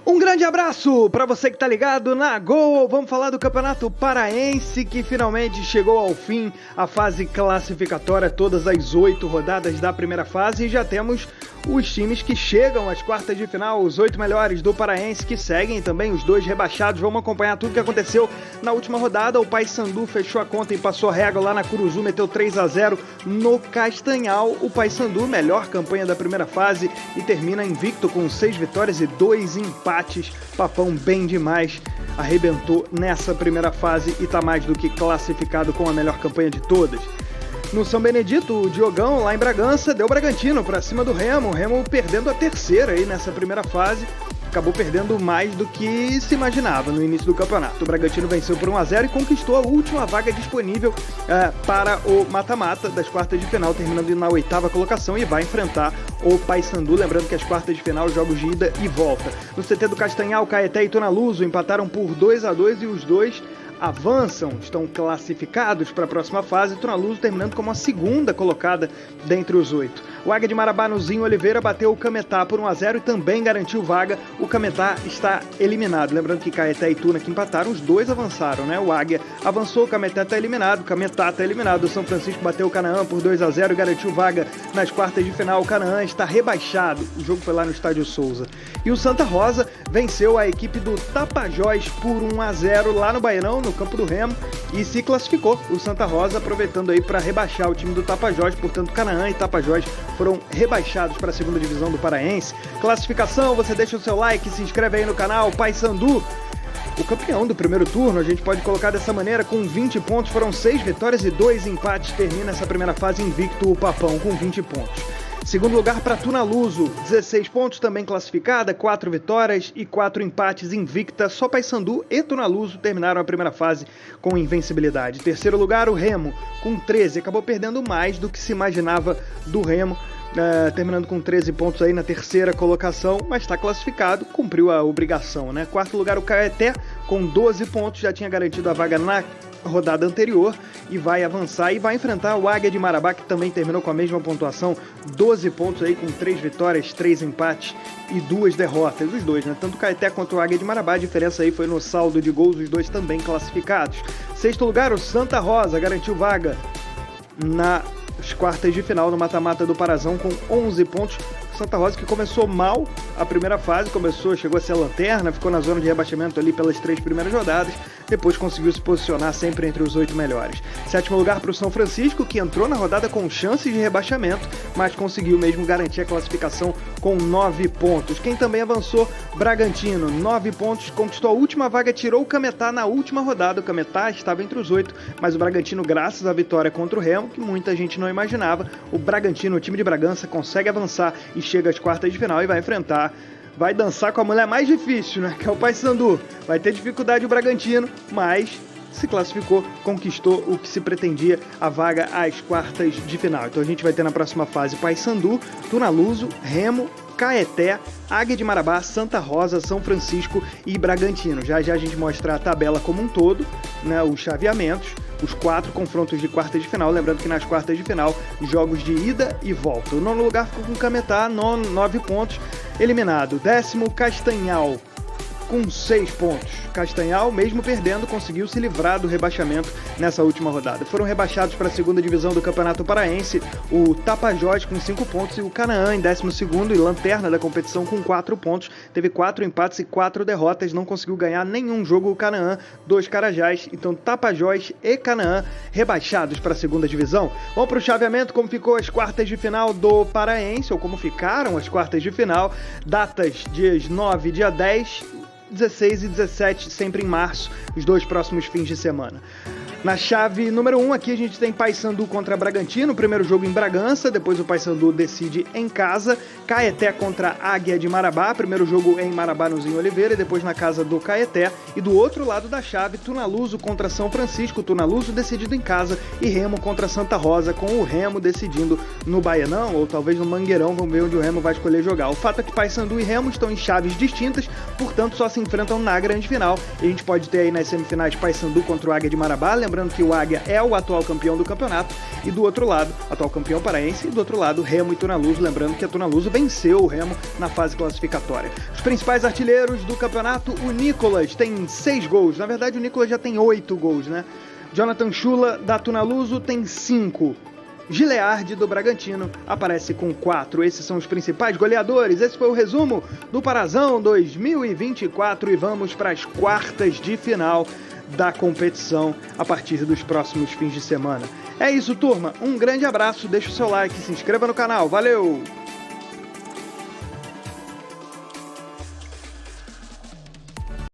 Um grande abraço para você que tá ligado na Gol. Vamos falar do Campeonato Paraense, que finalmente chegou ao fim, a fase classificatória, todas as 8 rodadas da primeira fase, e já temos os times que chegam às quartas de final, os 8 melhores do Paraense, que seguem também os 2 rebaixados. Vamos acompanhar tudo que aconteceu na última rodada. O Paysandu fechou a conta e passou a régua lá na Curuzu, meteu 3-0 no Castanhal. O Paysandu, melhor campanha da primeira fase, e termina invicto com 6 vitórias e 2 empates. Papão bem demais, arrebentou nessa primeira fase e tá mais do que classificado com a melhor campanha de todas. No São Benedito, o Diogão, lá em Bragança, deu Bragantino pra cima do Remo. O Remo perdendo a terceira aí nessa primeira fase. Acabou perdendo mais do que se imaginava no início do campeonato. O Bragantino venceu por 1-0 e conquistou a última vaga disponível para o mata-mata das quartas de final, terminando na 8ª colocação, e vai enfrentar o Paysandu. Lembrando que as quartas de final, jogos de ida e volta. No CT do Castanhal, Caeté e Tunaluso empataram por 2-2 e os dois avançam, estão classificados para a próxima fase. Tunaluso terminando como a segunda colocada dentre os 8. O Águia de Marabá, no Zinho Oliveira, bateu o Cametá por 1-0 e também garantiu vaga. O Cametá está eliminado. Lembrando que Caeté e Tuna, que empataram, os dois avançaram, né? O Águia avançou, o Cametá está eliminado, o Cametá está eliminado. O São Francisco bateu o Canaã por 2-0 e garantiu vaga nas quartas de final. O Canaã está rebaixado. O jogo foi lá no Estádio Souza. E o Santa Rosa venceu a equipe do Tapajós por 1-0 lá no Baianão, no campo do Remo, e se classificou. O Santa Rosa aproveitando aí para rebaixar o time do Tapajós. Portanto, Canaã e Tapajós foram rebaixados para a segunda divisão do Paraense. Classificação, você deixa o seu like, se inscreve aí no canal. Paysandu, o campeão do primeiro turno, a gente pode colocar dessa maneira, com 20 pontos, foram 6 vitórias e 2 empates, termina essa primeira fase invicto o Papão com 20 pontos. Segundo lugar para Tunaluso, 16 pontos, também classificada, 4 vitórias e 4 empates, invicta. Só Paysandu e Tunaluso terminaram a primeira fase com invencibilidade. Terceiro lugar, o Remo, com 13, acabou perdendo mais do que se imaginava do Remo, terminando com 13 pontos aí na terceira colocação, mas está classificado, cumpriu a obrigação, né? Quarto lugar, o Caeté, com 12 pontos, já tinha garantido a vaga na rodada anterior e vai avançar e vai enfrentar o Águia de Marabá, que também terminou com a mesma pontuação, 12 pontos aí, com 3 vitórias, 3 empates e 2 derrotas, os dois, né? Tanto o Caeté quanto o Águia de Marabá, a diferença aí foi no saldo de gols, os dois também classificados. Sexto lugar, o Santa Rosa garantiu vaga nas quartas de final no mata-mata do Parazão com 11 pontos. Santa Rosa, que começou mal a primeira fase, chegou a ser a lanterna, ficou na zona de rebaixamento ali pelas 3 primeiras rodadas, depois conseguiu se posicionar sempre entre os 8 melhores. Sétimo lugar para o São Francisco, que entrou na rodada com chances de rebaixamento, mas conseguiu mesmo garantir a classificação com 9 pontos. Quem também avançou, Bragantino, 9 pontos, conquistou a última vaga, tirou o Cametá na última rodada. O Cametá estava entre os 8, mas o Bragantino, graças à vitória contra o Remo, que muita gente não imaginava, o Bragantino, o time de Bragança, consegue avançar e chega às quartas de final e vai dançar com a mulher mais difícil, né? Que é o Paysandu. Vai ter dificuldade o Bragantino, mas se classificou, conquistou o que se pretendia, a vaga às quartas de final. Então a gente vai ter na próxima fase Paysandu, Tunaluso, Remo, Caeté, Águia de Marabá, Santa Rosa, São Francisco e Bragantino. Já já a gente mostra a tabela como um todo, né, os chaveamentos, os 4 confrontos de quartas de final. Lembrando que nas quartas de final, jogos de ida e volta. O nono lugar ficou com o Cametá, 9 pontos, eliminado. 10º, Castanhal, com 6 pontos. Castanhal, mesmo perdendo, conseguiu se livrar do rebaixamento nessa última rodada. Foram rebaixados para a segunda divisão do Campeonato Paraense o Tapajós com 5 pontos e o Canaã em 12º e lanterna da competição com 4 pontos. Teve 4 empates e 4 derrotas, não conseguiu ganhar nenhum jogo o Canaã, 2 Carajás. Então Tapajós e Canaã rebaixados para a segunda divisão. Vamos para o chaveamento, como ficou as quartas de final do Paraense, ou como ficaram as quartas de final. Datas dias 9 e dia 10, 16 e 17, sempre em março, os 2 próximos fins de semana. Na chave número 1, aqui a gente tem Paysandu contra Bragantino, primeiro jogo em Bragança, depois o Paysandu decide em casa. Caeté contra Águia de Marabá, primeiro jogo em Marabá, no Zinho Oliveira, e depois na casa do Caeté. E do outro lado da chave, Tunaluso contra São Francisco, Tunaluso decidido em casa, e Remo contra Santa Rosa, com o Remo decidindo no Baianão, ou talvez no Mangueirão. Vamos ver onde o Remo vai escolher jogar. O fato é que Paysandu e Remo estão em chaves distintas, portanto só se enfrentam na grande final. E a gente pode ter aí nas semifinais Paysandu contra o Águia de Marabá. lembrando que o Águia é o atual campeão do campeonato, e do outro lado, atual campeão paraense, e do outro lado, Remo e Tunaluso, lembrando que a Tunaluso venceu o Remo na fase classificatória. Os principais artilheiros do campeonato, o Nicolas tem 6 gols, na verdade o Nicolas já tem 8 gols, né? Jonathan Chula, da Tunaluso, tem 5. Gilead, do Bragantino, aparece com 4. Esses são os principais goleadores. Esse foi o resumo do Parazão 2024 e vamos para as quartas de final da competição a partir dos próximos fins de semana. É isso, turma. Um grande abraço, deixa o seu like, se inscreva no canal. Valeu!